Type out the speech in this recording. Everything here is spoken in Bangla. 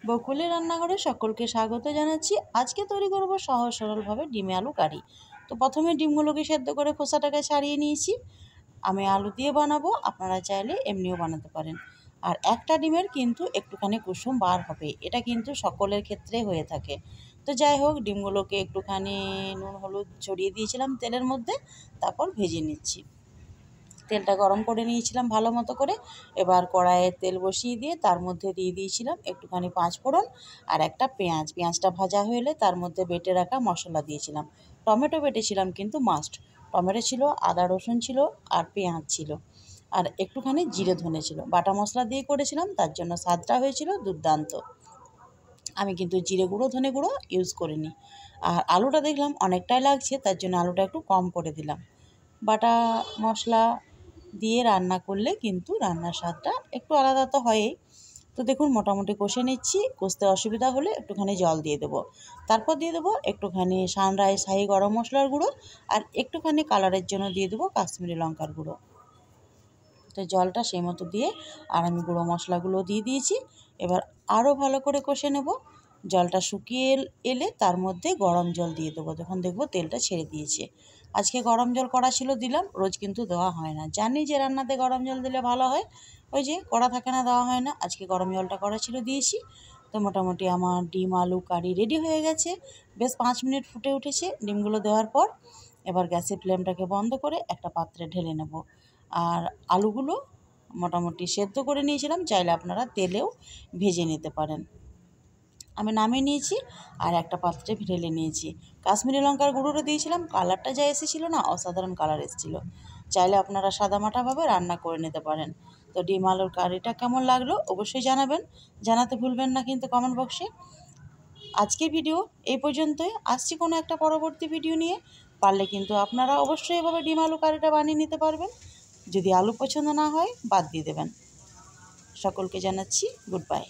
বকুলের রান্নাঘরে সকলকে স্বাগত জানাচ্ছি। আজকে তৈরি করব সহজ সরলভাবে ডিমে আলু কারি। তো প্রথমে ডিমগুলোকে সেদ্ধ করে খোসাটাকে ছাড়িয়ে নিয়েছি। আমি আলু দিয়ে বানাবো, আপনারা চাইলে এমনিও বানাতে পারেন। আর একটা ডিমের কিন্তু একটুখানি কুসুম বার হবে, এটা কিন্তু সকলের ক্ষেত্রে হয়ে থাকে। তো যাই হোক, ডিমগুলোকে একটুখানি নুন হলুদ ছড়িয়ে দিয়েছিলাম তেলের মধ্যে, তারপর ভেজে নিচ্ছি। তেলটা গরম করে নিয়েছিলাম ভালো মতো করে। এবার কড়াইয়ে তেল বসিয়ে দিয়ে তার মধ্যে দিয়ে দিয়েছিলাম একটুখানি পাঁচফোড়ন আর একটা পেঁয়াজ। পেঁয়াজটা ভাজা হলে তার মধ্যে বেটে রাখা মশলা দিয়েছিলাম। টমেটো বেটেছিলাম কিন্তু মাস্ট। টমেটো ছিল, আদা রসুন ছিল, আর পেঁয়াজ ছিল, আর একটুখানি জিরে ধনে ছিল। বাটা মশলা দিয়ে করেছিলাম, তার জন্য স্বাদটা হয়েছিল দুর্দান্ত। আমি কিন্তু জিরে গুঁড়ো ধনে গুঁড়ো ইউজ করিনি। আর আলুটা দেখলাম অনেকটাই লাগছে, তার জন্য আলুটা একটু কম করে দিলাম। বাটা মশলা দিয়ে রান্না করলে কিন্তু রান্নার স্বাদটা একটু আলাদা তো হয়ই। তো দেখুন, মোটামুটি কষে নিচ্ছি। কষতে অসুবিধা হলে একটুখানি জল দিয়ে দেবো। তারপর দিয়ে দেবো একটুখানি সানরাইজ শাহি গরম মশলার গুঁড়ো, আর একটুখানি কালারের জন্য দিয়ে দেবো কাশ্মীরি লঙ্কার গুঁড়ো। তো জলটা সেই মতো দিয়ে আর আমি গুঁড়ো মশলাগুলো দিয়ে দিয়েছি। এবার আরও ভালো করে কষে নেব। জলটা শুকিয়ে এলে তার মধ্যে গরম জল দিয়ে দেবো। যখন দেখবো তেলটা ছেড়ে দিয়েছে। আজকে গরম জল করা ছিল, দিলাম। রোজ কিন্তু দেওয়া হয় না, জানি যে রান্নাতে গরম জল দিলে ভালো হয়, ওই যে করা থাকে না, দেওয়া হয় না। আজকে গরম জলটা করা ছিল, দিয়েছি। তো মোটামুটি আমার ডিম আলু কারি রেডি হয়ে গেছে। বেশ 5 মিনিট ফুটে উঠেছে ডিমগুলো দেওয়ার পর। এবার গ্যাসের ফ্লেমটাকে বন্ধ করে একটা পাত্রে ঢেলে নেব। আর আলুগুলো মোটামুটি সেদ্ধ করে নিয়েছিলাম, চাইলে আপনারা তেলেও ভেজে নিতে পারেন। আমি নামিয়ে নিয়েছি আর একটা পাত্রে ঢেলে নিয়েছি। কাশ্মীরি লঙ্কার গুঁড়োটা দিয়েছিলাম, কালারটা যা এসেছিলো না, অসাধারণ কালার এসেছিলো। চাইলে আপনারা সাদামাটাভাবে রান্না করে নিতে পারেন। তো ডিম আলুর কারিটা কেমন লাগলো অবশ্যই জানাবেন, জানাতে ভুলবেন না কিন্তু কমেন্ট বক্সে। আজকের ভিডিও এই পর্যন্তই, আসছি কোনো একটা পরবর্তী ভিডিও নিয়ে। পারলে কিন্তু আপনারা অবশ্যই এভাবে ডিম আলু কারিটা বানিয়ে নিতে পারবেন। যদি আলু পছন্দ না হয় বাদ দিয়ে দেবেন। সকলকে জানাচ্ছি গুড বাই।